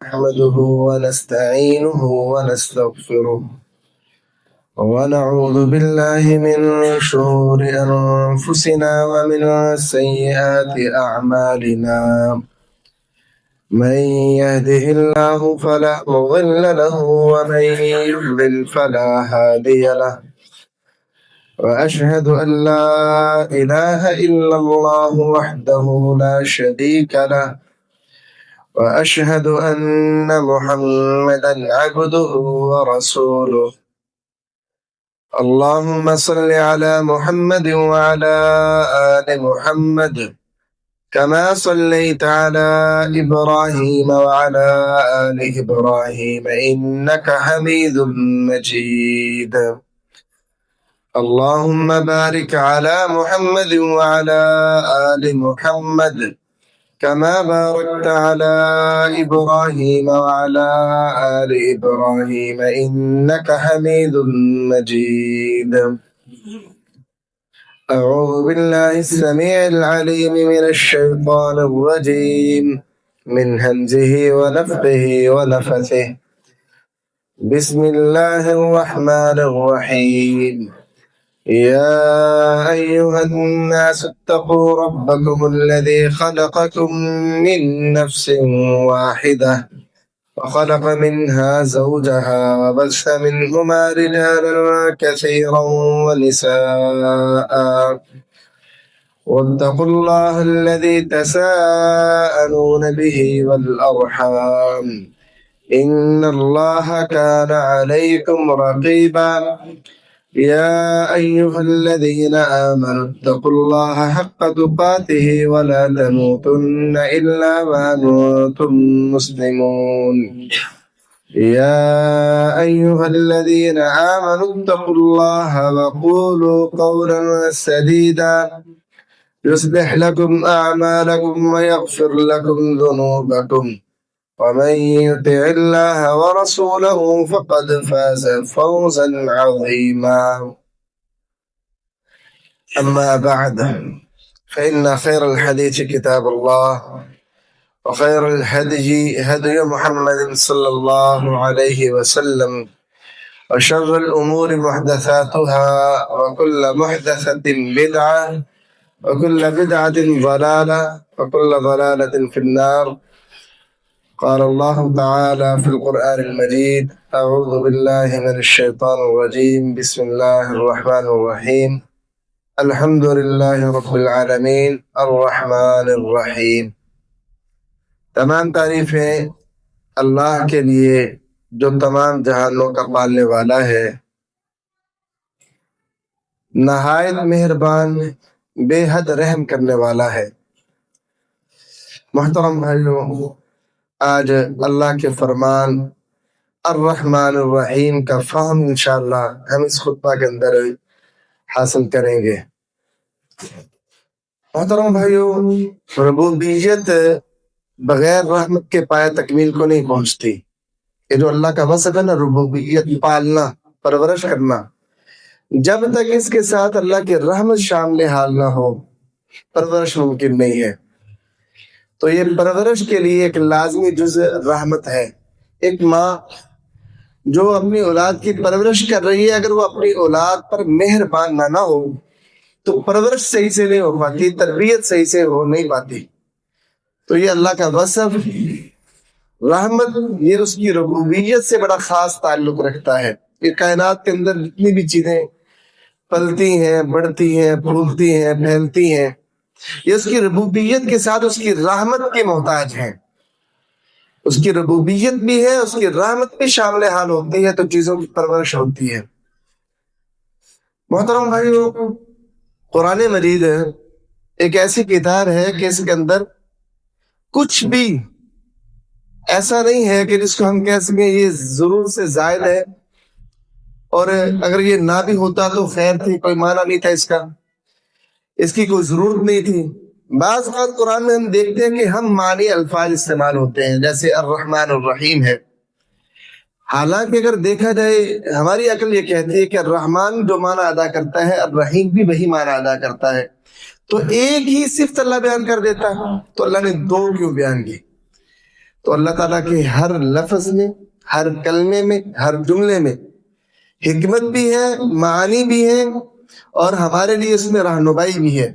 نحمده ونستعينه ونستغفره ونعوذ بالله من شرور أنفسنا ومن سيئات أعمالنا من يهده الله فلا مضل له ومن يضلل فلا هادي له وأشهد أن لا إله إلا الله وحده لا شريك له وأشهد أن محمدا عبده ورسوله اللهم صل على محمد وعلى آل محمد كما صليت على إبراهيم وعلى آل إبراهيم إنك حميد مجيد اللهم بارك على محمد وعلى آل محمد كما باركت على إبراهيم وعلى آل إبراهيم إنك حميد مجيد أعوذ بالله السميع العليم من الشيطان الرجيم من همزه ونفخه ونفثه بسم الله الرحمن الرحيم يا أيها الناس اتقوا ربكم الذي خلقكم من نفس واحدة وخلق منها زوجها وبث منهما رجالا كثيرا ونساء واتقوا الله الذي تساءلون به والأرحام إن الله كان عليكم رقيبا يا أيها الذين آمنوا اتقوا الله حق تقاته ولا تموتن إلا وأنتم مسلمون يا أيها الذين آمنوا اتقوا الله وقولوا قولا سديدا يصلح لكم أعمالكم ويغفر لكم ذنوبكم ومن يطع الله ورسوله فقد فاز فوزا عظيما أما بعد فإن خير الحديث كتاب الله وخير الهدي هدي محمد صلى الله عليه وسلم وشر الأمور محدثاتها وكل محدثة بدعة وكل بدعة ضلالة وكل ضلالة في النار قال الله تعالى في القرآن المجيد أعوذ بالله من الشيطان الرجيم بسم الله الرحمن الرحيم الحمد لله رب العالمين الرحمن الرحيم تمام تعریفیں اللہ کے لیے جو تمام جہانوں کا پالنے والا ہے، نہایت مہربان، بے حد رحم کرنے والا ہے۔ محترم بھائیوں، آج اللہ کے فرمان الرحمن الرحیم کا فہم انشاءاللہ ہم اس خطبہ کے اندر حاصل کریں گے۔ محترم بھائیوں، ربوبیت بغیر رحمت کے پائے تکمیل کو نہیں پہنچتی۔ یہ جو اللہ کا وصف ہے نا، ربوبیت، پالنا، پرورش کرنا، جب تک اس کے ساتھ اللہ کی رحمت شامل حال نہ ہو، پرورش ممکن نہیں ہے۔ تو یہ پرورش کے لیے ایک لازمی جزء رحمت ہے۔ ایک ماں جو اپنی اولاد کی پرورش کر رہی ہے، اگر وہ اپنی اولاد پر مہربان نہ ہو تو پرورش صحیح سے نہیں ہو پاتی، تربیت صحیح سے ہو نہیں پاتی۔ تو یہ اللہ کا وصف رحمت، یہ اس کی ربوبیت سے بڑا خاص تعلق رکھتا ہے۔ یہ کائنات کے اندر جتنی بھی چیزیں پلتی ہیں، بڑھتی ہیں، پھولتی ہیں، پھیلتی ہیں، یہ اس کی ربوبیت کے ساتھ اس کی رحمت کے محتاج ہیں۔ اس کی ربوبیت بھی ہے، اس کی رحمت بھی شامل حال ہوتی ہے، تو چیزوں کی پرورش ہوتی ہے۔ محترم بھائیوں، قرآن مجید ایک ایسی کتاب ہے کہ اس کے اندر کچھ بھی ایسا نہیں ہے کہ جس کو ہم کہہ سکیں یہ ضرور سے زائد ہے، اور اگر یہ نہ بھی ہوتا تو خیر تھی، کوئی معنی نہیں تھا اس کا، اس کی کوئی ضرورت نہیں تھی۔ بعض اوقات قرآن میں ہم دیکھتے ہیں کہ ہم معنی الفاظ استعمال ہوتے ہیں، جیسے الرحمن الرحیم ہے۔ حالانکہ اگر دیکھا جائے ہماری عقل یہ کہتی ہے کہ الرحمن جو معنی ادا کرتا ہے، الرحیم بھی وہی معنی ادا کرتا ہے، تو ایک ہی صفت اللہ بیان کر دیتا ہے، تو اللہ نے دو کیوں بیان کی؟ تو اللہ تعالیٰ کے ہر لفظ میں، ہر کلمے میں، ہر جملے میں حکمت بھی ہے، معانی بھی ہے، اور ہمارے لیے اس میں رہنمائی بھی ہے۔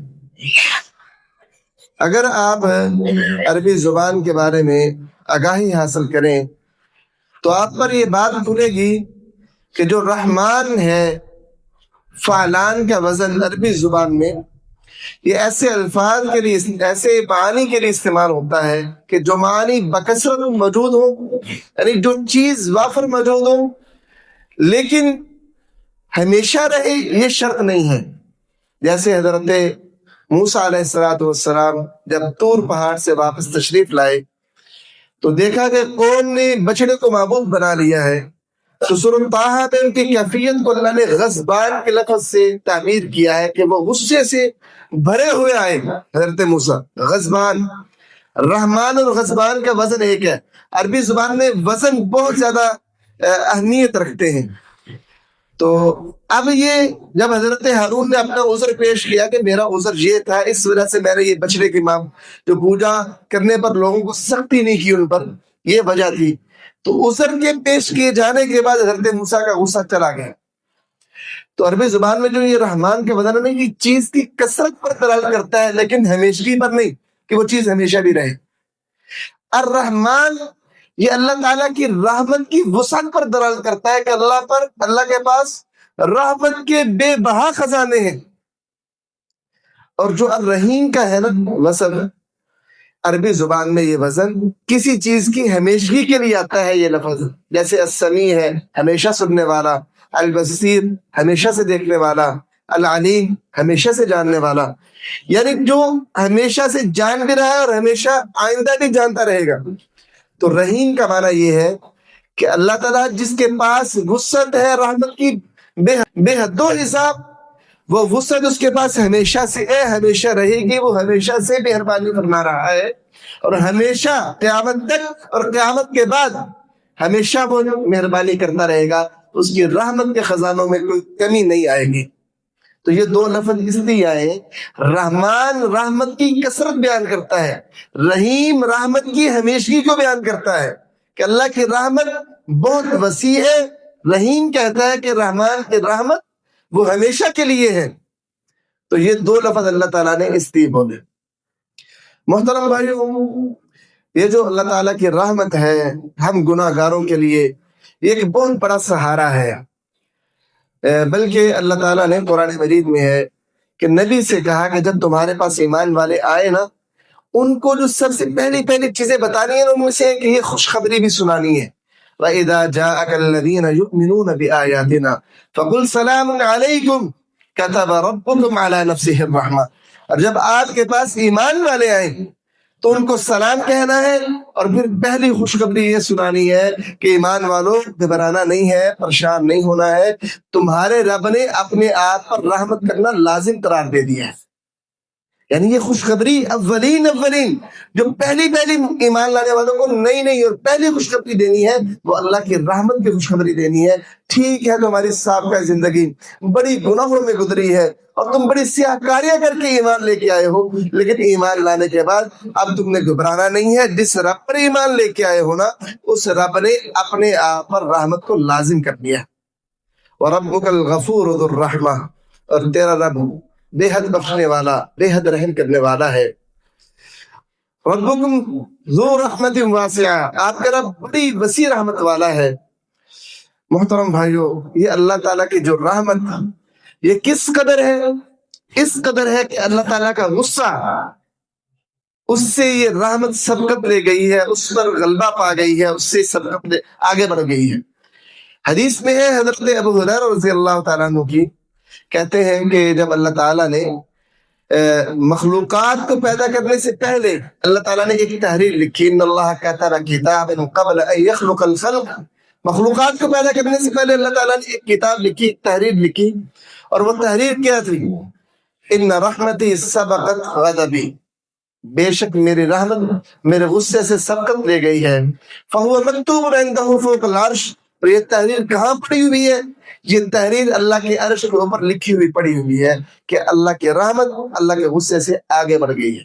اگر آپ عربی زبان کے بارے میں آگاہی حاصل کریں تو آپ پر یہ بات کھلے گی کہ جو رحمان ہے، فعلان کا وزن عربی زبان میں یہ ایسے الفاظ کے لیے، ایسے معانی کے لیے استعمال ہوتا ہے کہ جو معانی بکثرت موجود ہو، یعنی جو چیز وافر موجود ہو لیکن ہمیشہ رہے، یہ شرط نہیں ہے۔ جیسے حضرت موسیٰ علیہ السلام جب طور پہاڑ سے واپس تشریف لائے تو دیکھا کہ قوم نے بچڑے کو معبود بنا لیا ہے، تو سورۃ طٰہٰ میں ان کی کیفیت کو اللہ نے غضبان کے لفظ سے تعبیر کیا ہے کہ وہ غصے سے بھرے ہوئے آئے۔ حضرت موسیٰ غضبان، رحمان اور غضبان کا وزن ایک ہے۔ عربی زبان میں وزن بہت زیادہ اہمیت رکھتے ہیں۔ تو اب یہ جب حضرت ہارون نے اپنا عذر پیش کیا کہ میرا عذر یہ تھا، اس وجہ سے میں نے یہ بچڑے کی جو پوجا کرنے پر لوگوں کو سختی نہیں کی، ان پر یہ وجہ تھی، تو عذر کے پیش کیے جانے کے بعد حضرت موسیٰ کا غصہ چلا گیا۔ تو عربی زبان میں جو یہ رحمان کے وزن ہے، یہ چیز کی کثرت پر دلالت کرتا ہے لیکن ہمیشگی پر نہیں کہ وہ چیز ہمیشہ بھی رہے۔ الرحمن یہ اللہ تعالیٰ کی رحمت کی وسعت پر دلالت کرتا ہے کہ اللہ کے پاس رحمت کے بے بہا خزانے ہیں۔ اور جو الرحیم کا ہے نا وزن، عربی زبان میں یہ وزن کسی چیز کی ہمیشگی کے لیے آتا ہے۔ یہ لفظ جیسے السمیع ہے، ہمیشہ سننے والا، البصیر ہمیشہ سے دیکھنے والا، العلیم ہمیشہ سے جاننے والا، یعنی جو ہمیشہ سے جان بھی رہا ہے اور ہمیشہ آئندہ بھی جانتا رہے گا۔ تو رحیم کا معنی یہ ہے کہ اللہ تعالیٰ جس کے پاس وسعت ہے رحمت کی بے حد و حساب، وہ وسعت اس کے پاس ہمیشہ سے ہے، ہمیشہ رہے گی، وہ ہمیشہ سے مہربانی فرما رہا ہے، اور ہمیشہ قیامت تک اور قیامت کے بعد ہمیشہ وہ مہربانی کرتا رہے گا، اس کی رحمت کے خزانوں میں کوئی کمی نہیں آئے گی۔ تو یہ دو لفظ اس لیے آئے، رحمان رحمت کی کثرت بیان کرتا ہے، رحیم رحمت کی ہمیشگی کو بیان کرتا ہے کہ اللہ کی رحمت بہت وسیع ہے۔ رحیم کہتا ہے کہ رحمان کی رحمت وہ ہمیشہ کے لیے ہے۔ تو یہ دو لفظ اللہ تعالیٰ نے اس لیے بولے۔ محترم بھائیوں، یہ جو اللہ تعالیٰ کی رحمت ہے ہم گناہ گاروں کے لیے یہ ایک بہت بڑا سہارا ہے، بلکہ اللہ تعالیٰ نے قرآن مجید میں ہے کہ نبی سے کہا کہ جب تمہارے پاس ایمان والے آئے نا، ان کو جو سب سے پہلی چیزیں بتانی ہیں ان میں سے کہ یہ خوشخبری بھی سنانی ہے۔ وَإِذَا جَاءَكَ الَّذِينَ يُؤْمِنُونَ بِآيَاتِنَا فَقُلْ سَلَامٌ عَلَيْكُمْ كَتَبَ رَبُّكُمْ عَلَى نَفْسِهِ الرَّحْمَةَ۔ اور جب آپ کے پاس ایمان والے آئیں تو ان کو سلام کہنا ہے، اور پھر پہلی خوشخبری یہ سنانی ہے کہ ایمان والوں گھبرانا نہیں ہے، پریشان نہیں ہونا ہے، تمہارے رب نے اپنے آپ پر رحمت کرنا لازم قرار دے دیا ہے۔ یعنی یہ خوشخبری اولین جو پہلی ایمان لانے والوں کو نئی اور پہلی خوشخبری دینی ہے، وہ اللہ کی رحمت کی خوشخبری دینی ہے۔ ٹھیک ہے تمہاری سابقہ زندگی بڑی گناہوں میں گزری ہے اور تم بڑی سیاہکاریاں کر کے ایمان لے کے آئے ہو، لیکن ایمان لانے کے بعد اب تم نے گھبرانا نہیں ہے۔ جس رب پر ایمان لے کے آئے ہو نا، اس رب نے اپنے آپ پر رحمت کو لازم کر دیا۔ وَرَبُّكَ الْغَفُورُ ذُو الرَّحْمَةِ، اور تیرا رب بے حد بخشنے والا، بے حد رحم کرنے والا ہے۔ رَبُّكُمْ ذُو رَحْمَةٍ وَاسِعَةٍ، آپ کا رب بڑی وسیع رحمت والا ہے۔ محترم بھائیو، یہ اللہ تعالیٰ کی جو رحمت یہ کس قدر ہے؟ اس قدر ہے کہ اللہ تعالیٰ کا غصہ اس سے یہ رحمت سبقت لے گئی ہے، اس پر غلبہ پا گئی ہے، اس سے سبقت آگے بڑھ گئی ہے۔ حدیث میں ہے حضرت ابو ہریرہ رضی اللہ تعالیٰ عنہ کی، کہتے ہیں کہ جب اللہ تعالیٰ نے مخلوقات کو پیدا کرنے سے پہلے اللہ تعالیٰ نے ایک تحریر لکھی، ان اللہ کتب کتابا قبل ان یخلق الخلق، مخلوقات کو پیدا کرنے سے پہلے اللہ تعالیٰ نے ایک کتاب لکھی، ایک تحریر لکھی، اور وہ تحریر کیا تھی؟ ان رحمتی سبقت غضبی، بے شک میری رحمت میرے غصے سے سبقت لے گئی ہے۔ فہو مکتوب عنده فوق العرش، اور یہ تحریر کہاں پڑی ہوئی ہے؟ یہ تحریر اللہ کے عرش کے اوپر لکھی ہوئی پڑی ہوئی ہے کہ اللہ کی رحمت اللہ کے غصے سے آگے بڑھ گئی ہے۔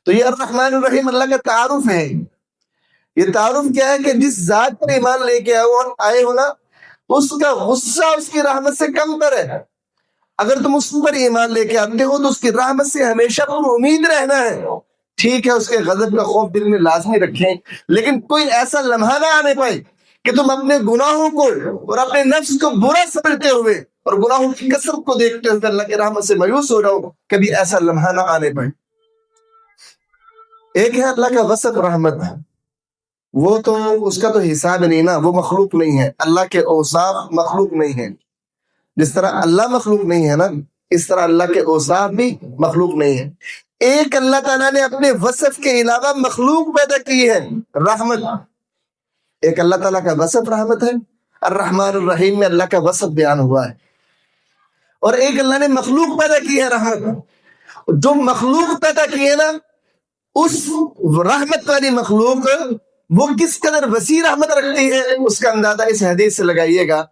تو یہ الرحمن الرحیم اللہ کا تعارف ہے۔ یہ تعارف کیا ہے کہ جس ذات پر ایمان لے کے آئے ہو نا، اس کا غصہ اس کی رحمت سے کم تر ہے۔ اگر تم اس پر ایمان لے کے آتے ہو تو اس کی رحمت سے ہمیشہ پر امید رہنا ہے۔ ٹھیک ہے، اس کے غضب کا خوف دل میں لازمی رکھیں، لیکن کوئی ایسا لمحہ نہ آنے پائے کہ تم اپنے گناہوں کو اور اپنے نفس کو برا سمجھتے ہوئے اور گناہوں کی کثرت کو دیکھتے ہوئے اللہ کی رحمت سے مایوس ہو جاؤ۔ کبھی ایسا لمحہ نہ آنے پائے۔ ایک ہے اللہ کا وصف رحمت، وہ تو اس کا تو حساب نہیں نا، وہ مخلوق نہیں ہے۔ اللہ کے اوصاف مخلوق نہیں ہے۔ جس طرح اللہ مخلوق نہیں ہے نا، اس طرح اللہ کے اوصاف بھی مخلوق نہیں ہے۔ ایک اللہ تعالیٰ نے اپنے وصف کے علاوہ مخلوق پیدا کی ہے، رحمت۔ ایک اللہ تعالیٰ کا وصف رحمت ہے، الرحمن الرحیم میں اللہ کا وصف بیان ہوا ہے، اور ایک اللہ نے مخلوق پیدا کی ہے رحمت۔ جو مخلوق پیدا کی ہے نا، اس رحمت والی مخلوق وہ کس قدر وسیع رحمت رکھتی ہے، اس کا اندازہ اس حدیث سے لگائیے گا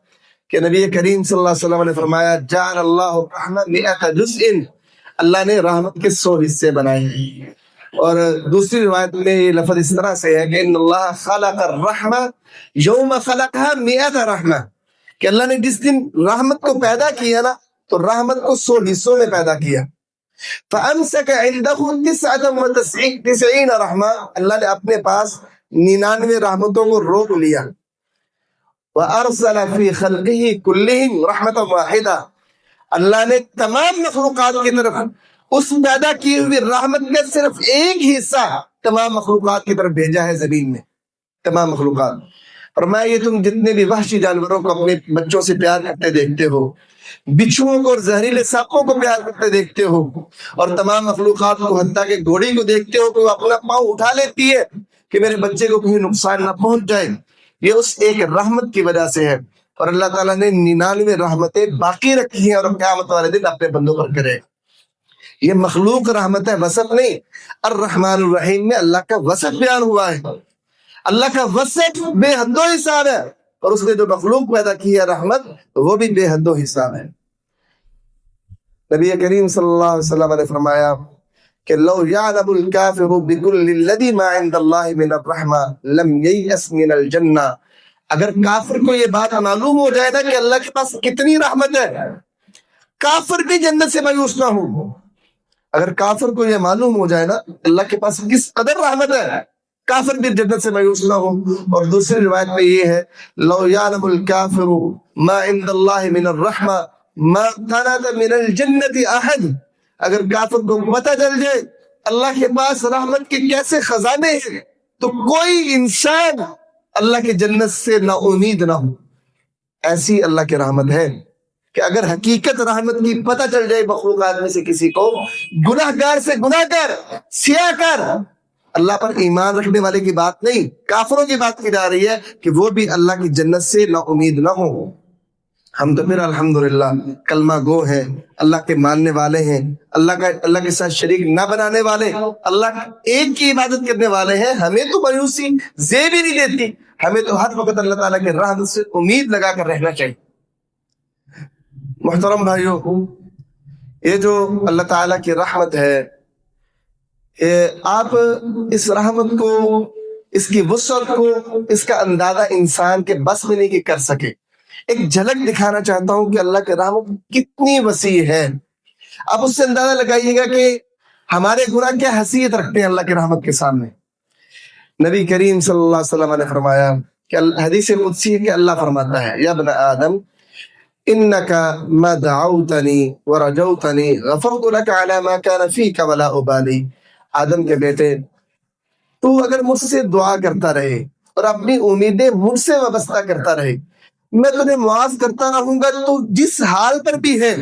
کہ نبی کریم صلی اللہ علیہ وسلم نے فرمایا جعل اللہ الرحمت مئۃ جزء، اللہ نے رحمت کے 100 حصے بنائے ہیں۔ اور دوسری روایت میں یہ لفظ اس طرح سے ہے کہ ان اللہ خلق الرحمہ یوم خلقها مئۃ رحمہ، کہ اللہ نے جس دن رحمت کو پیدا کیا نا تو رحمت کو 100 حصوں میں پیدا کیا۔ فَأَمْسَكَ عِنْدَهُ 99 رحمہ، اللہ نے اپنے پاس 99 رحمتوں کو روک لیا۔ وَأَرْسَلَ فِي خَلْقِهِ كُلِّهِمْ رَحْمَةً وَاحِدَةً، اللہ نے تمام مخلوقات کی طرف اس پیدا کی ہوئی رحمت کا صرف ایک حصہ تمام مخلوقات کی طرف بھیجا ہے زمین میں، تمام مخلوقات۔ فرمایا یہ تم جتنے بھی وحشی جانوروں کو اپنے بچوں سے پیار کرتے دیکھتے ہو، بچھوؤں کو اور زہریلے سانپوں کو پیار کرتے دیکھتے ہو، اور تمام مخلوقات کو حتیٰ کہ گھوڑی کو دیکھتے ہو کہ وہ اپنا پاؤں اٹھا لیتی ہے کہ میرے بچے کو کہیں نقصان نہ پہنچ جائے، یہ اس ایک رحمت کی وجہ سے ہے۔ اور اللہ تعالیٰ نے 99 رحمتیں باقی رکھی ہیں اور قیامت والے دن اپنے بندوں پر کرے۔ یہ مخلوق رحمت ہے، وصف نہیں۔ الرحمن الرحیم میں اللہ کا وصف بیان ہوا ہے، اللہ کا وصف بے حد و حساب ہے، اور اس نے جو مخلوق پیدا کی ہے رحمت، وہ بھی بے حد و حساب ہے۔ نبی کریم صلی اللہ علیہ وسلم نے فرمایا کہ لو یعلم الکافر بکل الذی ما عند اللہ من الرحمہ لم ییأس من الجنہ، اگر کافر کو یہ بات معلوم ہو جائے نا کہ اللہ کے پاس کتنی رحمت ہے، کافر بھی جنت سے مایوس نہ ہو۔ اگر کافر کو یہ معلوم ہو جائے نا اللہ کے پاس کس قدر رحمت ہے، کافر بھی جنت سے مایوس نہ ہو۔ اور دوسری روایت میں یہ ہے لو یعلم الکافر ما عند اللہ من الرحمہ ما قنط من الجنت احد، اگر کافر کو پتہ چل جائے اللہ کے پاس رحمت کے کیسے خزانے ہیں تو کوئی انسان اللہ کی جنت سے نا امید نہ ہو۔ ایسی اللہ کی رحمت ہے کہ اگر حقیقت رحمت کی پتہ چل جائے مخلوقات میں سے کسی کو، گناہ گار سے گناہ کر، سیاہ کر، اللہ پر ایمان رکھنے والے کی بات نہیں، کافروں کی بات کی جا رہی ہے کہ وہ بھی اللہ کی جنت سے نا امید نہ ہو۔ ہم تو پھر الحمدللہ کلمہ گو ہیں، اللہ کے ماننے والے ہیں، اللہ کے ساتھ شریک نہ بنانے والے، اللہ ایک کی عبادت کرنے والے ہیں۔ ہمیں تو مایوسی زیب ہی نہیں دیتی، ہمیں تو ہر وقت اللہ تعالیٰ کے رحمت سے امید لگا کر رہنا چاہیے۔ محترم بھائیو، یہ جو اللہ تعالیٰ کی رحمت ہے، آپ اس رحمت کو، اس کی وسعت کو، اس کا اندازہ انسان کے بس میں نہیں کر سکے۔ ایک جھلک دکھانا چاہتا ہوں کہ اللہ کی رحمت کتنی وسیع ہے۔ آپ اس سے اندازہ لگائیے گا کہ ہمارے گناہ کیا حیثیت رکھتے ہیں اللہ کی رحمت کے سامنے۔ نبی کریم صلی اللہ علیہ وسلم نے فرمایا کہ حدیث قدسی ہے کہ اللہ فرماتا ہے یا ابن آدم انک ما دعوتنی ورجوتنی غفرت لک علی ما کان فیک ولا ابالی، آدم کے بیٹے تو اگر مجھ سے دعا کرتا رہے اور اپنی امیدیں مجھ سے وابستہ کرتا رہے، میں تجھے معاف کرتا رہوں گا۔ تو جس حال پر بھی ہے،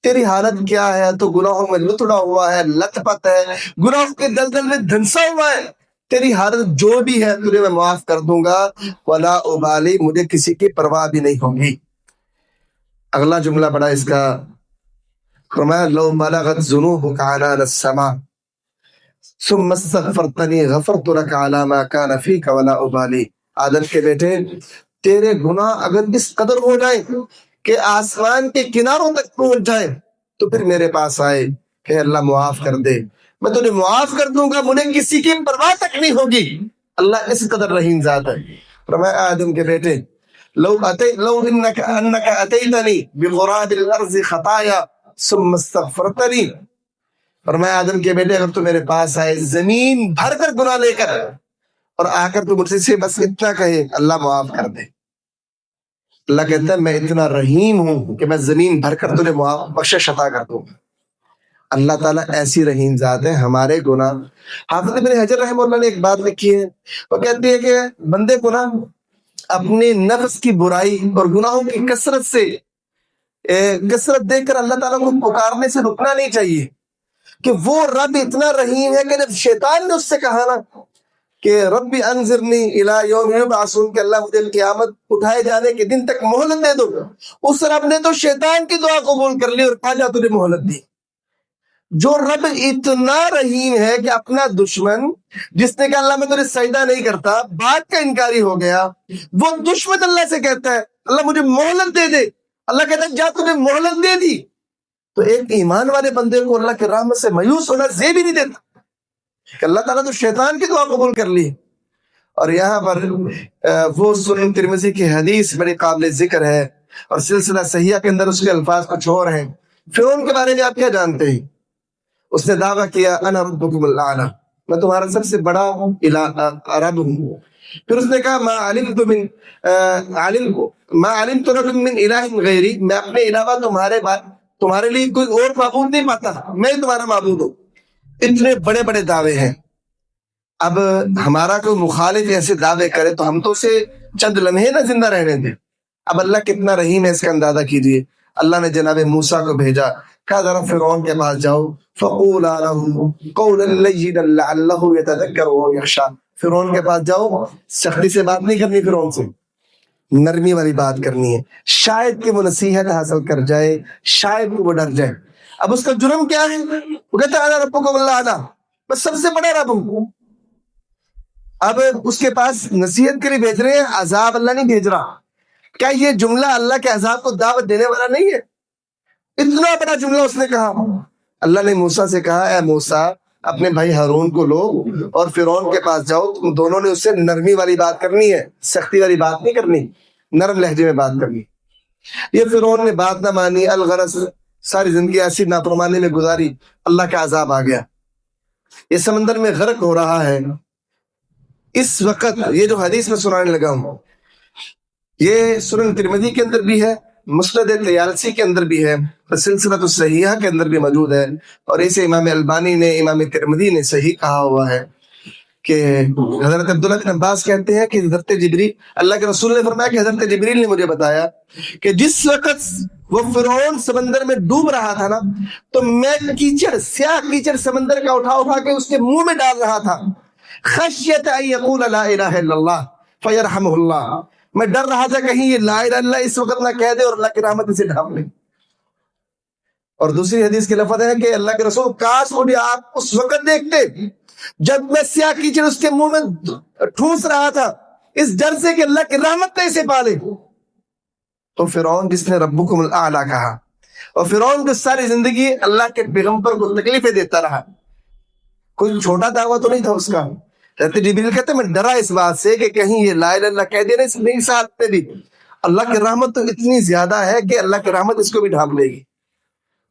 تیری حالت کیا ہے، تو گناہوں میں لتڑا ہوا ہے، لت پت ہے، گناہوں کے دلدل میں دھنسا ہوا ہے، تیری حالت جو بھی ہے تجھے میں معاف کر دوں گا، ولا ابالی، مجھے کسی کی پرواہ بھی نہیں ہوگی۔ اگلا جملہ بڑا اس کا، فرمایا لو بلغت ذنوبک عنان السماء ثم استغفرتنی غفرت لک علی ما کان فیک ولا ابالی، آدم کے بیٹے تیرے گناہ اگر اس قدر ہو جائیں کہ آسمان کے کناروں تک پہنچ جائیں تو پھر میرے پاس آئے کہ اللہ معاف کر دے، میں تجھے معاف کر دوں گا، مجھے کسی کی پرواہ تک نہیں ہوگی۔ اللہ اس قدر رحیم ذات ہے. فرمایا آدم کے بیٹے لو انك اتيتني بغراب الارض خطايا ثم استغفرتني. فرمایا آدم کے بیٹے اگر تو میرے پاس آئے زمین بھر کر گناہ لے کر اور آ کر تو مجھ سے بس اتنا کہے اللہ معاف کر دے. اللہ کہتا ہے میں اتنا رحیم ہوں کہ میں زمین بھر کر تجھے معاف بخشش عطا کر دوں. اللہ تعالیٰ ایسی رحیم ذات ہے. ہمارے گناہ حافظ ابن حجر رحمہ اللہ نے ایک بات لکھی ہے, وہ کہتی ہے کہ بندے کو نا اپنے نفس کی برائی اور گناہوں کی کثرت سے کثرت دیکھ کر اللہ تعالیٰ کو پکارنے سے رکنا نہیں چاہیے کہ وہ رب اتنا رحیم ہے کہ جب شیطان نے اس سے کہا نا کہ رب انظرنی الی یوم یبعثون کہ اللہ مجھے قیامت اٹھائے جانے کے دن تک مہلت دے دو, اس رب نے تو شیطان کی دعا قبول کر لی اور کہا جا تجھے مہلت دی. جو رب اتنا رحیم ہے کہ اپنا دشمن جس نے کہا اللہ میں تجھے سجدہ نہیں کرتا, بات کا انکاری ہو گیا, وہ دشمن اللہ سے کہتا ہے اللہ مجھے مہلت دے دے, اللہ کہتا ہے جا تجھے مہلت دے دی. تو ایک ایمان والے بندے کو اللہ کے رحمت سے مایوس ہونا زیب ہی نہیں دیتا کہ اللہ تعالیٰ تو شیطان کی دعا قبول کر لی. اور یہاں پر وہ سنن ترمذی کی حدیث بڑی قابل ذکر ہے اور سلسلہ صحیحہ کے اندر اس کے الفاظ کچھ اور ہیں. فرعون کے بارے میں آپ کیا جانتے ہیں؟ اس نے دعویٰ کیا انا ربکم الاعلی, میں تمہارا سب سے بڑا رب ہوں. پھر اس نے کہا ما علمت لکم من الہ غیری, میں اپنے علاوہ تمہارے لیے کوئی اور معبود نہیں پاتا, میں تمہارا معبود ہوں. اتنے بڑے بڑے دعوے ہیں. اب ہمارا کوئی مخالف ایسے دعوے کرے تو ہم تو اسے چند لمحے نہ زندہ رہنے دیں. اب اللہ کتنا رحیم ہے اس کا اندازہ کیجیے. اللہ نے جناب موسیٰ کو بھیجا, کہا ذرا فرعون کے پاس جاؤ فقولا له قولا لینا لعلہ یتذکر ویخشی. فرعون کے پاس جاؤ, سختی سے بات نہیں کرنی, فرعون سے نرمی والی بات کرنی ہے, شاید کہ وہ نصیحت حاصل کر جائے, شاید وہ ڈر جائے. اب اس کا جرم کیا ہے؟ وہ کہتا ہے انا ربکم الاعلی, بس سب سے بڑا رب ہوں. اب اس کے پاس نصیحت کے لیے بھیج رہے ہیں, عذاب اللہ نہیں بھیج رہا. کیا یہ جملہ اللہ کے عذاب کو دعوت دینے والا نہیں ہے؟ اتنا بڑا جملہ اس نے کہا. اللہ نے موسیٰ سے کہا اے موسیٰ اپنے بھائی ہارون کو لو اور فرعون کے پاس جاؤ, تم دونوں نے اس سے نرمی والی بات کرنی ہے, سختی والی بات نہیں کرنی, نرم لہجے میں بات کرنی. یہ فرعون نے بات نہ مانی, الغرض ساری زندگی ایسی نافرمانی میں گزاری, اللہ کا عذاب آ گیا. یہ سمندر میں غرق ہو رہا ہے اس وقت. یہ جو حدیث میں سنانے لگا ہوں یہ سنن ترمذی کے اندر بھی ہے, مسند طیالسی کے اندر بھی ہے, سلسلۃ الصحیحہ کے اندر بھی موجود ہے, اور اسے امام البانی نے, امام ترمذی نے صحیح کہا ہوا ہے کہ حضرت عبداللہ بن عباس کہتے ہیں کہ حضرت جبریل, اللہ کے رسول نے فرمایا کہ حضرت جبریل نے مجھے بتایا کہ جس وقت وہ فرعون سمندر میں ڈوب رہا تھا نا, تو میں کیچڑ, سیاہ کیچڑ سمندر کا اٹھا کے اس کے منہ میں ڈال رہا تھا, خشیت ان یقول لا الہ الا اللہ فیرحمہ اللہ. میں ڈر رہا تھا کہیں یہ لا الہ الا اللہ اس وقت نہ کہہ دے اور اللہ کی رحمت اسے ڈھانپ لے. اور دوسری حدیث کے لفظ ہے کہ اللہ کے رسول کاش مجھے آپ اس وقت دیکھتے جب میں سیاہ کیچڑ اس کے منہ میں ٹھوس رہا تھا, اس ڈر سے کہ اللہ کی رحمت اسے پالے. تو فرعون جس نے ربکم الاعلی کہا, اور فرعون کو ساری زندگی اللہ کے پیغمبر کو تکلیفیں دیتا رہا, کوئی چھوٹا دعویٰ تو نہیں تھا اس کا. حضرت جبریل کہتے ہیں میں ڈرا اس بات سے کہ کہیں یہ لا الہ الا اللہ کہہ دینے سے نہیں, ساتھ میں بھی اللہ کی رحمت تو اتنی زیادہ ہے کہ اللہ کی رحمت اس کو بھی ڈھانپ لے گی.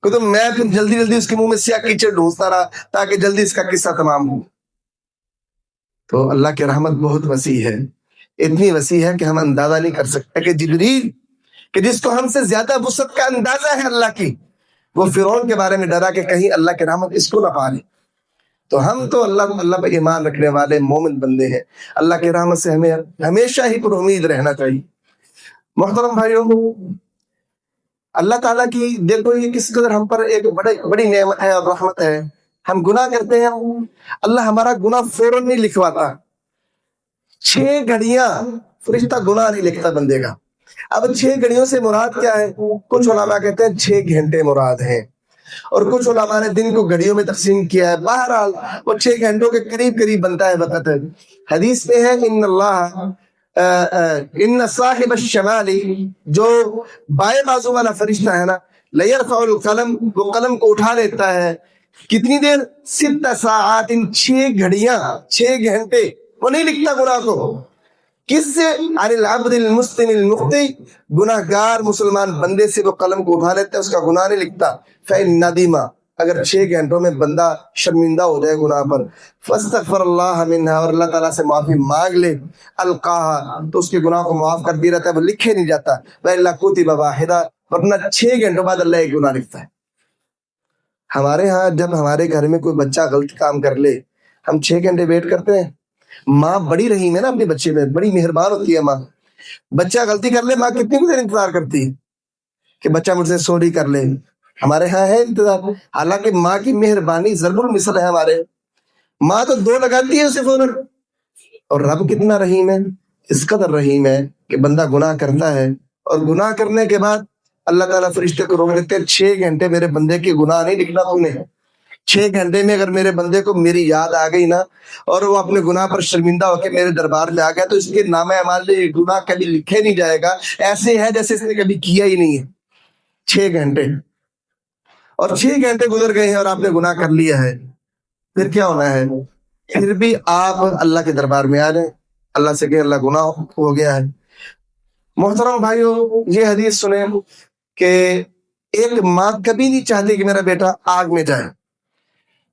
تو میں پھر جلدی اس کے منہ میں سیاہ کیچڑ ڈھونستا رہا تاکہ جلدی اس کا قصہ تمام ہو. تو اللہ کی رحمت بہت وسیع ہے, اتنی وسیع ہے کہ ہم اندازہ نہیں کر سکتے کہ جبریل کہ جس کو ہم سے زیادہ وسعت کا اندازہ ہے اللہ کی, وہ فرعون کے بارے میں ڈرا کہ کہیں اللہ کی رحمت اس کو نہ پالے. تو ہم تو اللہ پہ ایمان رکھنے والے مومن بندے ہیں, اللہ کی رحمت سے ہمیں ہمیشہ ہی پر امید رہنا چاہیے. محترم بھائیوں, اللہ تعالیٰ کی دیکھو یہ کس قدر ہم پر ایک بڑی نعمت ہے اور رحمت ہے. ہم گناہ کرتے ہیں, اللہ ہمارا گناہ فوراً نہیں لکھواتا, 6 گھڑیاں فرشتہ گناہ نہیں لکھتا بندے کا. اب 6 گھڑیوں سے مراد کیا ہے؟ کچھ علماء کہتے ہیں 6 گھنٹے مراد ہیں, اور کچھ علماء نے دن کو گھڑیوں میں تقسیم کیا ہے. بہرحال وہ 6 گھنٹوں کے قریب بنتا ہے وقت. حدیث میں ہے ان صاحب الشمال, جو بائیں بازو والا فرشتہ ہے نا, لیرفع القلم, وہ قلم کو اٹھا لیتا ہے. کتنی دیر؟ 6 ساعات, 6 گھڑیاں, 6 گھنٹے وہ نہیں لکھتا گناہ کو. کس سے؟ عن العبد المسلم المخطئ، گناہگار مسلمان بندے سے وہ قلم کو اٹھا لیتا ہے، اس کا گناہ نہیں لکھتا. فإن ندم، اگر 6 گھنٹوں میں بندہ شرمندہ ہو جائے گناہ پر، فاستغفر اللہ منہا، اور اللہ تعالیٰ سے معافی مانگ لے، القاہا، تو اس کے گناہ کو معاف کر دیا جاتا ہے، وہ لکھے نہیں جاتا. وإلا كتب واحدہ، ورنہ 6 گھنٹوں بعد اللہ ایک گناہ لکھتا ہے. ہمارے ہاں جب ہمارے گھر میں کوئی بچہ غلط کام کر لے، ہم 6 گھنٹے ویٹ کرتے ہیں. ماں بڑی رحیم ہے نا اپنے بچے میں، بڑی مہربان ہوتی ہے ماں. بچہ غلطی کر لے، ماں کتنی دیر انتظار کرتی ہے کہ بچہ مجھ سے سوری کر لے. ہمارے ہاں ہے انتظار. حالانکہ ماں کی مہربانی ضرب المثل ہے ہمارے. ماں تو 2 لگاتی ہے اسے فوراً. اور رب کتنا رحیم ہے، اس قدر رحیم ہے کہ بندہ گناہ کرتا ہے، اور گناہ کرنے کے بعد اللہ تعالیٰ فرشتے کو روک دیتے ہیں، 6 گھنٹے میرے بندے کی گناہ نہیں لکھنا تم نے. 6 گھنٹے میں اگر میرے بندے کو میری یاد آ گئی نا، اور وہ اپنے گناہ پر شرمندہ ہو کے میرے دربار میں آ گیا، تو اس کے نامہ اعمال میں یہ گناہ کبھی لکھے نہیں جائے گا. ایسے ہے جیسے اس نے کبھی کیا ہی نہیں ہے. 6 گھنٹے، اور 6 گھنٹے گزر گئے ہیں اور آپ نے گناہ کر لیا ہے، پھر کیا ہونا ہے؟ پھر بھی آپ اللہ کے دربار میں آ جائیں، اللہ سے کہ اللہ گناہ ہو گیا ہے. محترم بھائیو، یہ حدیث سنیں کہ ایک ماں کبھی نہیں چاہتی کہ میرا بیٹا آگ میں جائے.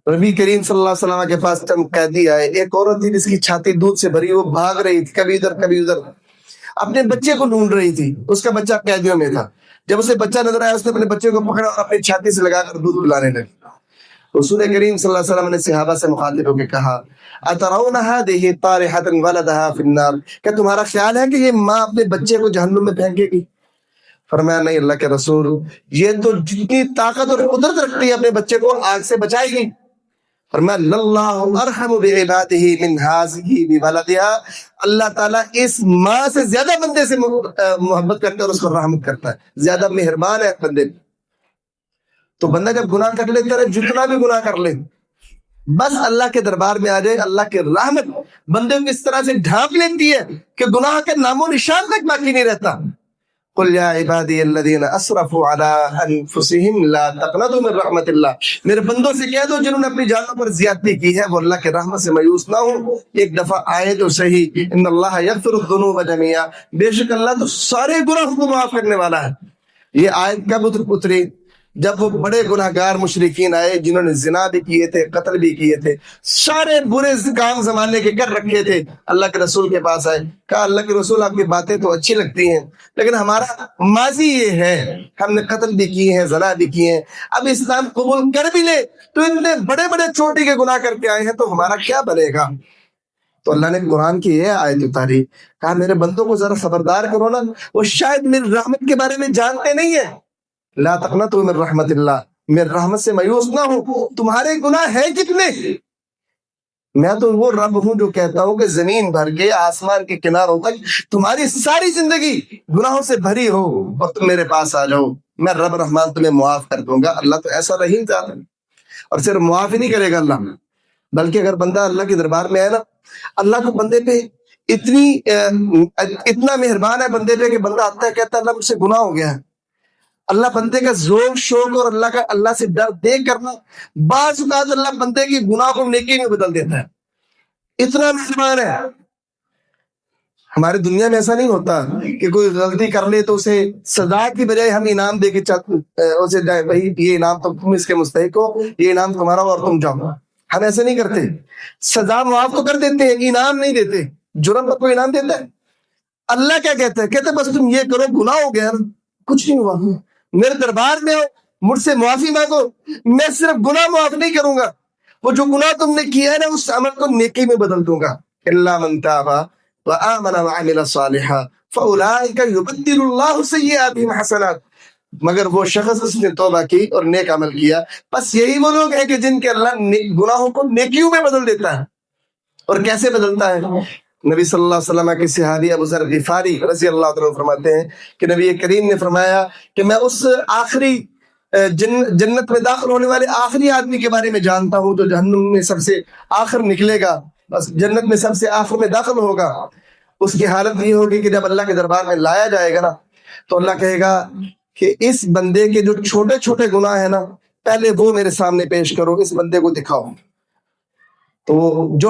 نبی کریم صلی اللہ علیہ وسلم کے پاس چند قیدی آئے. ایک عورت تھی جس کی چھاتی دودھ سے بھری، وہ بھاگ رہی تھی کبھی ادھر کبھی ادھر، اپنے بچے کو ڈھونڈ رہی تھی. اس کا بچہ قیدیوں میں تھا. جب اسے بچہ نظر آیا، اس نے اپنے بچے کو پکڑا اور اپنی چھاتی سے لگا کر دودھ پلانے لگی. رسول کریم صلی اللہ علیہ وسلم نے صحابہ سے مخاطب ہو کے کہا، اترون هذه طارحة ولدها في النار، کیا تمہارا خیال ہے کہ یہ ماں اپنے بچے کو جہنم میں پھینکے گی؟ فرمایا نہیں اللہ کے رسول، یہ تو جتنی طاقت اور قدرت رکھتی ہے اپنے بچے کو آگ سے بچائے گی. فرمایا للہ ارحم بعبادہ من هذه بولدها، اللہ تعالیٰ اس ماں سے زیادہ بندے سے محبت کرتا ہے اور اس کو رحمت کرتا ہے، زیادہ مہربان ہے بندے. تو بندہ جب گناہ کر لیتا ہے، جتنا بھی گناہ کر لے، بس اللہ کے دربار میں آ جائے، اللہ کی رحمت بندے کو اس طرح سے ڈھانپ لیتی ہے کہ گناہ کا نام و نشان تک باقی نہیں رہتا. قل یا عبادی الذین اسرفوا علی انفسہم لا تقنطوا من رحمت اللہ، میرے بندوں سے کہہ دو جنہوں نے اپنی جانوں پر زیادتی کی ہے، وہ اللہ کے رحمت سے مایوس نہ ہوں. ایک دفعہ آئے تو صحیح، ان اللہ یغفر الذنوب جميعا، بے شک اللہ تو سارے گناہوں کو معاف کرنے والا ہے. یہ آیت کب اتری؟ جب وہ بڑے گناہگار مشرکین آئے جنہوں نے زنا بھی کیے تھے، قتل بھی کیے تھے، سارے برے کام زمانے کے کر رکھے تھے. اللہ کے رسول کے پاس آئے، کہا اللہ کے رسول آپ کی باتیں تو اچھی لگتی ہیں، لیکن ہمارا ماضی یہ ہے، ہم نے قتل بھی کیے ہیں، زنا بھی کیے ہیں، اب اسلام قبول کر بھی لے تو اتنے بڑے بڑے چوٹی کے گناہ کر کے آئے ہیں، تو ہمارا کیا بنے گا؟ تو اللہ نے قرآن کی یہ آیت اتاری، کہا میرے بندوں کو ذرا خبردار کرو نا، وہ شاید میری رحمت کے بارے میں جانتے نہیں ہیں. لا تقنطوا من رحمت اللہ، میری رحمت سے مایوس نہ ہو. تمہارے گناہ ہیں کتنے؟ میں تو وہ رب ہوں جو کہتا ہوں کہ زمین بھر کے آسمان کے کناروں تک تمہاری ساری زندگی گناہوں سے بھری ہو اور تم میرے پاس آ جاؤ، میں رب رحمان تمہیں معاف کر دوں گا. اللہ تو ایسا رحیم ذات ہے. اور صرف معاف ہی نہیں کرے گا اللہ، بلکہ اگر بندہ اللہ کے دربار میں آئے نا، اللہ کو بندے پہ اتنا مہربان ہے بندے پہ کہ بندہ آتا ہے کہتا ہے اللہ مجھ سے گناہ ہو گیا ہے. اللہ بندے کا ذوق شوق اور اللہ سے ڈر دیکھ کرنا، بعض اوقات اللہ بندے کی گناہ کو نیکی میں بدل دیتا ہے. اتنا مہربان ہے. ہماری دنیا میں ایسا نہیں ہوتا کہ کوئی غلطی کر لے تو اسے سزا کی بجائے ہم انعام دے کے اسے بھائی یہ انعام تو تم اس کے مستحق ہو، یہ انعام تمہارا اور تم جاؤ. ہم ایسے نہیں کرتے. سزا معاف تو کر دیتے ہیں، انعام نہیں دیتے. جرم پر کوئی انعام دیتا ہے؟ اللہ کیا کہتا ہے؟ کہتے ہیں بس تم یہ کرو، گناہ ہو گیا، کچھ نہیں ہوا، میرے دربار میں ہو، مجھ سے معافی مانگو، میں صرف گناہ معاف نہیں کروں گا، وہ جو گناہ تم نے کیا ہے نا اس عمل کو نیکی میں بدل دوں گا. الا من تاب وآمن وعمل صالحا فاولئک یبدل اللہ سیئاتہم حسنات، مگر وہ شخص اس نے توبہ کی اور نیک عمل کیا، بس یہی وہ لوگ ہیں کہ جن کے اللہ گناہوں کو نیکیوں میں بدل دیتا ہے. اور کیسے بدلتا ہے؟ نبی صلی اللہ علیہ وسلم کے صحابی ابو ذر غفاری رضی اللہ عنہ فرماتے ہیں کہ نبی کریم نے فرمایا کہ میں اس آخری جنت میں داخل ہونے والے آخری آدمی کے بارے میں جانتا ہوں جو جہنم میں سب سے آخر نکلے گا، بس جنت میں سب سے آخر میں داخل ہوگا. اس کی حالت یہ ہوگی کہ جب اللہ کے دربار میں لایا جائے گا نا، تو اللہ کہے گا کہ اس بندے کے جو چھوٹے چھوٹے گناہ ہیں نا، پہلے وہ میرے سامنے پیش کرو، اس بندے کو دکھاؤ. تو جو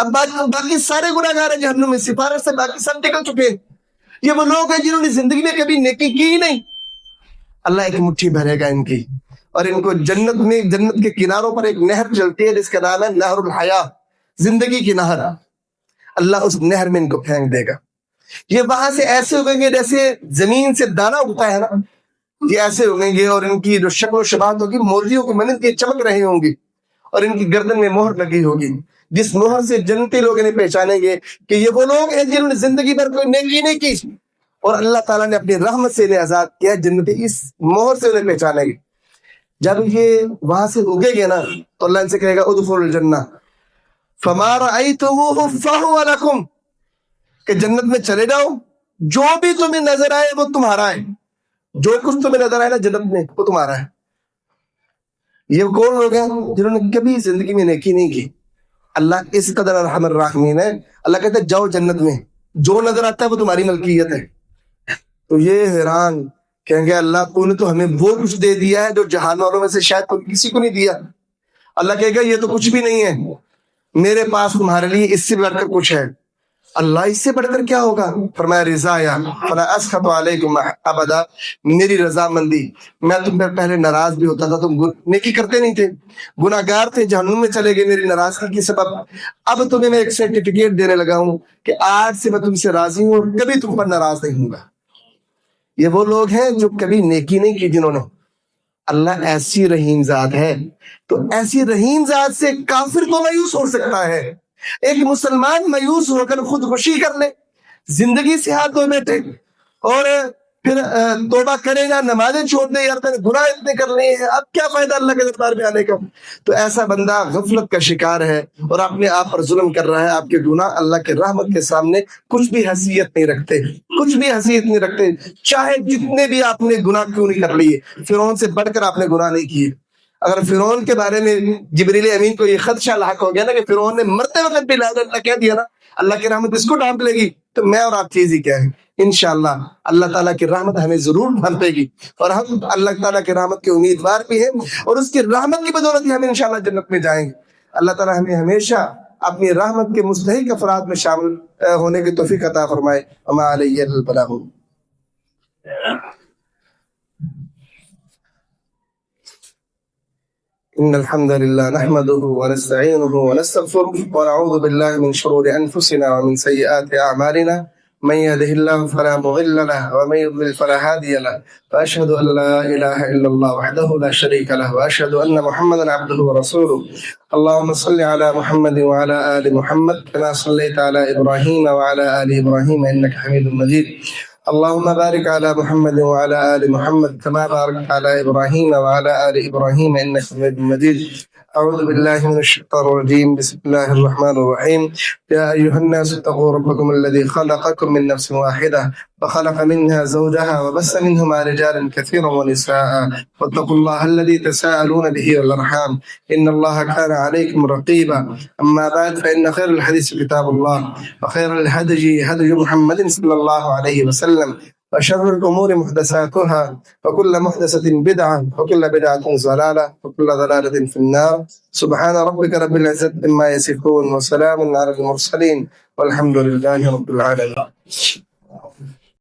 اب باقی سارے گناہگار ہیں جہنم میں، سفارش سے باقی سب نکل چکے ہیں. یہ وہ لوگ ہیں جنہوں نے زندگی میں کبھی نیکی کی ہی نہیں. اللہ ایک مٹھی بھرے گا ان کی، اور ان کو جنت کے کناروں پر ایک نہر چلتی ہے جس کا نام ہے نہر الحیاء، زندگی کی نہر. اللہ اس نہر میں ان کو پھینک دے گا. یہ وہاں سے ایسے اگیں گے جیسے زمین سے دانہ اگتا ہے نا، یہ ایسے اگیں گے، اور ان کی جو شکل و شباہت ہوگی موتیوں کی مانند کے چمک رہی ہوں گی، اور ان کی گردن میں مہر لگی ہوگی، جس مہر سے جنتی لوگ انہیں پہچانیں گے کہ یہ وہ لوگ ہیں جنہوں نے زندگی بھر کوئی نیکی نہیں کی، اور اللہ تعالیٰ نے اپنی رحمت سے انہیں آزاد کیا. جنتی اس مہر سے انہیں پہچانیں گے. جب یہ وہاں سے اگے گے نا تو اللہ ان سے کہے گا ادخلوا الجنہ فما رأیتموہ فہو لکم، کہ جنت میں چلے جاؤ، جو بھی تمہیں نظر آئے وہ تمہارا ہے. جو کچھ تمہیں نظر آئے نا جنت میں وہ تمہارا ہے. یہ کون لوگ ہیں جنہوں نے کبھی زندگی میں نیکی نہیں کی. اللہ اس قدر ارحم الراحمین ہے. اللہ کہتا ہے جاؤ جنت میں، جو نظر آتا ہے وہ تمہاری ملکیت ہے. تو یہ حیران کہیں گے اللہ تو نے تو ہمیں وہ کچھ دے دیا ہے جو جہان والوں میں سے شاید کوئی کسی کو نہیں دیا. اللہ کہے گا یہ تو کچھ بھی نہیں ہے، میرے پاس تمہارے لیے اس سے بڑھ کر کچھ ہے. اللہ اس سے بڑھ کر کیا ہوگا؟ فرمایا رضایا فلا اسخط علیکم ابدا، میری رضامندی. میں تم پر پہلے ناراض بھی ہوتا تھا، تم نیکی کرتے نہیں تھے، گناہگار تھے، جہنم میں چلے گئے میری ناراضگی کے سبب. اب تمہیں میں ایک سرٹیفکیٹ دینے لگا ہوں کہ آج سے میں تم سے راضی ہوں اور کبھی تم پر ناراض نہیں ہوں گا. یہ وہ لوگ ہیں جو کبھی نیکی نہیں کی جنہوں نے. اللہ ایسی رحیم ذات ہے، تو ایسی رحیم ذات سے کافر تو مایوس ہو سکتا ہے. ایک مسلمان مایوس ہو کر خودکشی کر لے، زندگی سے ہاتھ دھو بیٹھے، اور پھر توبہ کرے گا، نمازیں چھوڑ دے، یار میں نے گناہ اتنے کر لیے ہیں، اب کیا فائدہ اللہ کے دربار میں آنے کا. تو ایسا بندہ غفلت کا شکار ہے اور اپنے آپ پر ظلم کر رہا ہے. آپ کے گناہ اللہ کے رحمت کے سامنے کچھ بھی حیثیت نہیں رکھتے، کچھ بھی حیثیت نہیں رکھتے، چاہے جتنے بھی آپ نے گناہ کیوں نہیں کر لیے. فرعون سے بڑھ کر آپ نے گناہ نہیں کیے. اگر فرعون کے بارے میں جبریل امین کو یہ خدشہ لاحق ہو گیا نا کہ فرعون نے مرتے وقت بھی لا اللہ کہہ دیا نا اللہ کی رحمت اس کو ڈھانپ لے گی، تو میں اور آپ چیز ہی کیا ہے. انشاءاللہ اللہ تعالیٰ کی رحمت ہمیں ضرور ڈھانپے گی، اور ہم اللہ تعالیٰ کی رحمت کے امیدوار بھی ہیں، اور اس کی رحمت کی بدولت ہی ہم انشاءاللہ جنت میں جائیں گے. اللہ تعالیٰ ہمیں ہمیشہ اپنی رحمت کے مستحق افراد میں شامل ہونے کی توفیق عطا فرمائے. وما علیہ البلاغ. إن الحمد لله نحمده ونستعينه ونستغفره ونعوذ بالله من شرور أنفسنا ومن سيئات أعمالنا، من يهده الله فلا مضل له ومن يضلل فلا هادي له، فأشهد أن لا إله إلا الله وحده لا شريك له، وأشهد أن محمدا عبده ورسوله. اللهم صل على محمد وعلى آل محمد كما صليت على إبراهيم وعلى آل إبراهيم إنك حميد مجيد. اللهم بارك على محمد وعلى آل محمد كما باركت على إبراهيم وعلى آل إبراهيم إنك حميد مجيد. أعوذ بالله من الشيطان الرجيم. بسم الله الرحمن الرحيم. يا أيها الناس اتقوا ربكم الذي خلقكم من نفس واحدة وخلق منها زوجها وبث منهما رجالا كثيرا ونساء، واتقوا الله الذي تساءلون به والأرحام إن الله كان عليكم رقيبا. أما بعد، فإن خير الحديث كتاب الله، وخير الهدي هدي محمد صلى الله عليه وسلم، وشر الأمور محدثاتها، وكل محدثة بدعة، وكل بدعة ضلالة، وكل ضلالة في النار. سبحان ربك رب العزة عما يصفون، وسلام على المرسلين، والحمد لله رب العالمين.